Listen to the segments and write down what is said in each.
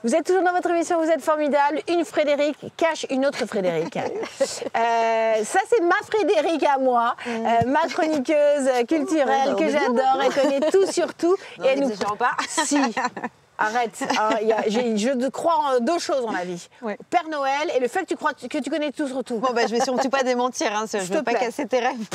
Vous êtes toujours dans votre émission, vous êtes formidable. Une Frédéric cache une autre Frédéric. Ça, c'est ma Frédéric à moi, ma chroniqueuse culturelle que j'adore. Elle connaît tout sur tout. Non, et elle nous pas. Si. Arrête. Je crois en deux choses dans la vie. Ouais. Père Noël et le fait que tu connais tout sur tout. Bon, je vais surtout pas démentir, hein, je ne veux pas casser tes rêves.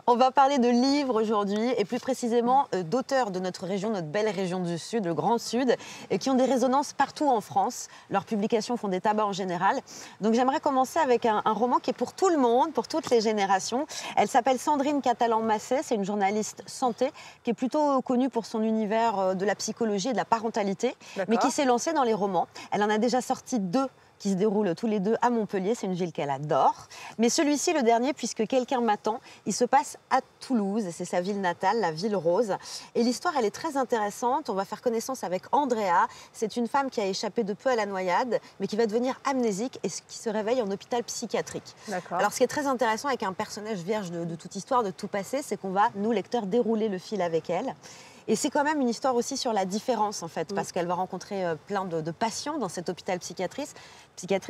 On va parler de livres aujourd'hui et plus précisément d'auteurs de notre région, notre belle région du Sud, le Grand Sud, qui ont des résonances partout en France. Leurs publications font des tabacs en général. Donc j'aimerais commencer avec un roman qui est pour tout le monde, pour toutes les générations. Elle s'appelle Sandrine Catalan-Massé, c'est une journaliste santé qui est plutôt connue pour son univers de la psychologie et de la parentalité, mais qui s'est lancée dans les romans. Elle en a déjà sorti 2 qui se déroulent tous les 2 à Montpellier. C'est une ville qu'elle adore. Mais celui-ci, le dernier, puisque quelqu'un m'attend, il se passe à Toulouse. C'est sa ville natale, la ville rose. Et l'histoire, elle est très intéressante. On va faire connaissance avec Andrea. C'est une femme qui a échappé de peu à la noyade, mais qui va devenir amnésique et qui se réveille en hôpital psychiatrique. Alors, ce qui est très intéressant avec un personnage vierge de toute histoire, de tout passé, c'est qu'on va, nous, lecteurs, dérouler le fil avec elle. Et c'est quand même une histoire aussi sur la différence, en fait, parce qu'elle va rencontrer plein de patients dans cet hôpital psychiatrique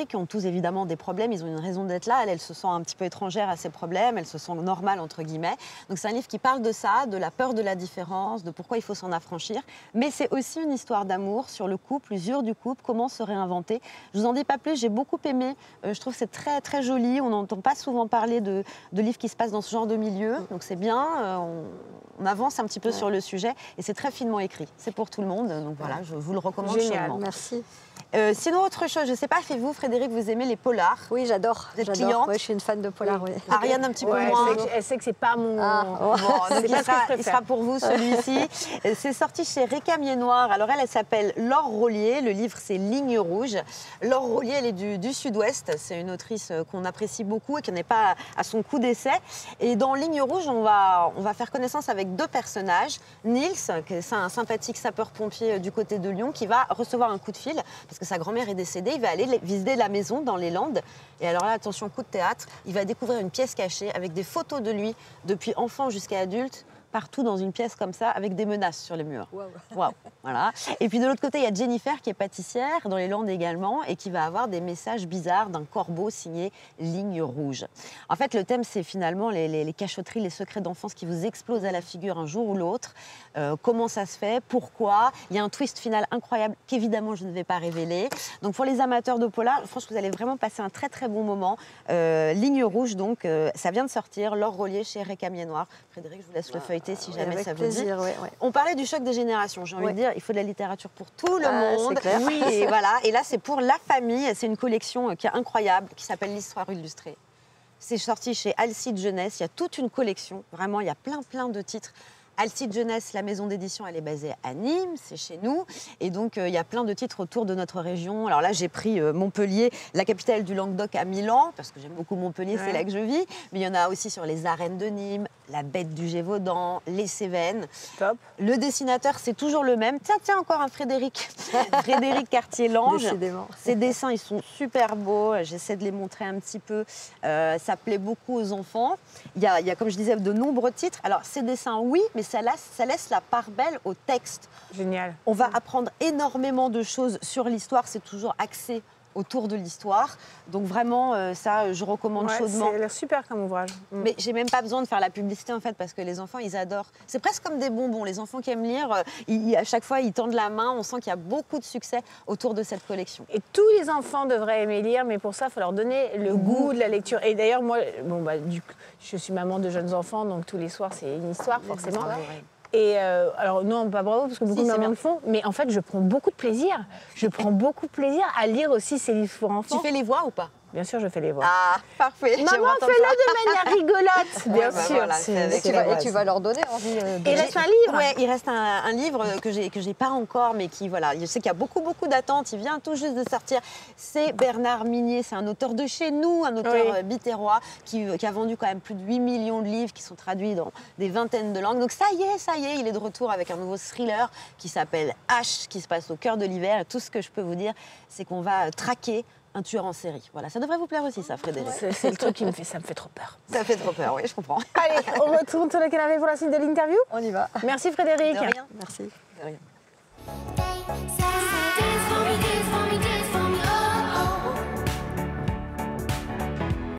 qui ont tous évidemment des problèmes, ils ont une raison d'être là. Elle se sent un petit peu étrangère à ces problèmes, elle se sent normale, entre guillemets. Donc c'est un livre qui parle de ça, de la peur de la différence, de pourquoi il faut s'en affranchir. Mais c'est aussi une histoire d'amour sur le couple, l'usure du couple, comment se réinventer. Je vous en dis pas plus, j'ai beaucoup aimé. Je trouve que c'est très, très joli. On n'entend pas souvent parler de livres qui se passent dans ce genre de milieu. Donc c'est bien, on avance un petit peu sur le sujet. Et c'est très finement écrit. C'est pour tout le monde. Donc voilà, je vous le recommande chaudement. Merci. Sinon, autre chose, je ne sais pas, vous, Frédéric, vous aimez les polars? Oui, j'adore. Vous êtes cliente? Oui, je suis une fan de polar. Oui. Ariane, un petit peu moins. Elle sait que c'est pas mon... Bon, donc il sera pour vous, celui-ci. C'est sorti chez Récamier Noir. Alors, elle s'appelle Laure Rollier. Le livre, c'est Ligne rouge. Laure Rollier, elle est du Sud-Ouest. C'est une autrice qu'on apprécie beaucoup et qui n'est pas à son coup d'essai. Et dans Ligne rouge, on va faire connaissance avec 2 personnages. Nils, qui est un sympathique sapeur-pompier du côté de Lyon, qui va recevoir un coup de fil parce que sa grand-mère est décédée. Il va aller visiter la maison dans les Landes. Et alors là, attention, coup de théâtre, il va découvrir une pièce cachée avec des photos de lui depuis enfant jusqu'à adulte, partout dans une pièce comme ça, avec des menaces sur les murs. Waouh. Voilà. Et puis de l'autre côté, il y a Jennifer qui est pâtissière, dans les Landes également, et qui va avoir des messages bizarres d'un corbeau signé Ligne rouge. En fait, le thème, c'est finalement les cachotteries, les secrets d'enfance qui vous explosent à la figure un jour ou l'autre. Comment ça se fait? Pourquoi? Il y a un twist final incroyable qu'évidemment, je ne vais pas révéler. Donc pour les amateurs de polar, je pense que vous allez vraiment passer un très très bon moment. Ligne rouge, donc, ça vient de sortir. Laure Rollier chez Récamier Noir. Frédéric, je vous laisse le feuilleter si jamais ça vous dit. On parlait du choc des générations. J'ai envie de dire, il faut de la littérature pour tout le monde. Clair. Oui, et voilà. Et là, c'est pour la famille. C'est une collection qui est incroyable, qui s'appelle l'Histoire illustrée. C'est sorti chez Alcide Jeunesse. Il y a toute une collection. Vraiment, il y a plein de titres. Alcide Jeunesse, la maison d'édition, elle est basée à Nîmes, c'est chez nous. Et donc, il y a plein de titres autour de notre région. Alors là, j'ai pris Montpellier, la capitale du Languedoc à Milan, parce que j'aime beaucoup Montpellier, c'est là que je vis. Mais il y en a aussi sur les arènes de Nîmes, la bête du Gévaudan, les Cévennes. Top. Le dessinateur, c'est toujours le même. Tiens, encore un Frédéric. Frédéric Cartier-Lange. Décidément. Ces dessins, ils sont super beaux. J'essaie de les montrer un petit peu. Ça plaît beaucoup aux enfants. Il y a, comme je disais, de nombreux titres. Alors, ces dessins, oui, mais ça laisse la part belle au texte. Génial. On va apprendre énormément de choses sur l'histoire. C'est toujours axé autour de l'histoire. Donc vraiment, ça, je recommande chaudement. C'est super comme ouvrage. Mais j'ai même pas besoin de faire la publicité, en fait, parce que les enfants, ils adorent. C'est presque comme des bonbons. Les enfants qui aiment lire, à chaque fois, ils tendent la main. On sent qu'il y a beaucoup de succès autour de cette collection. Et tous les enfants devraient aimer lire, mais pour ça, il faut leur donner le goût de la lecture. Et d'ailleurs, moi, je suis maman de jeunes enfants, donc tous les soirs, c'est une histoire, forcément. Et alors non, pas bravo, parce que beaucoup de mamans le font, mais en fait, je prends beaucoup de plaisir. Je prends beaucoup de plaisir à lire aussi ces livres pour enfants. Tu fais les voix ou pas? Bien sûr, je fais les voix. Ah, parfait. Maman, fais-le de manière rigolote. Bien sûr. Voilà, et tu vas leur donner envie de... Il reste un livre. Oui, il reste un livre que j'ai pas encore, mais qui, voilà, je sais qu'il y a beaucoup d'attentes. Il vient tout juste de sortir. C'est Bernard Minier. C'est un auteur de chez nous, un auteur biterrois qui a vendu quand même plus de 8 millions de livres qui sont traduits dans des vingtaines de langues. Donc ça y est, il est de retour avec un nouveau thriller qui s'appelle H, qui se passe au cœur de l'hiver. Et tout ce que je peux vous dire, c'est qu'on va traquer un tueur en série. Voilà, ça devrait vous plaire aussi, ça, Frédéric. C'est le truc ça me fait trop peur. Ça fait trop peur, oui, je comprends. Allez, on retourne sur le canapé pour la suite de l'interview. On y va. Merci Frédéric. De rien. Merci. De rien.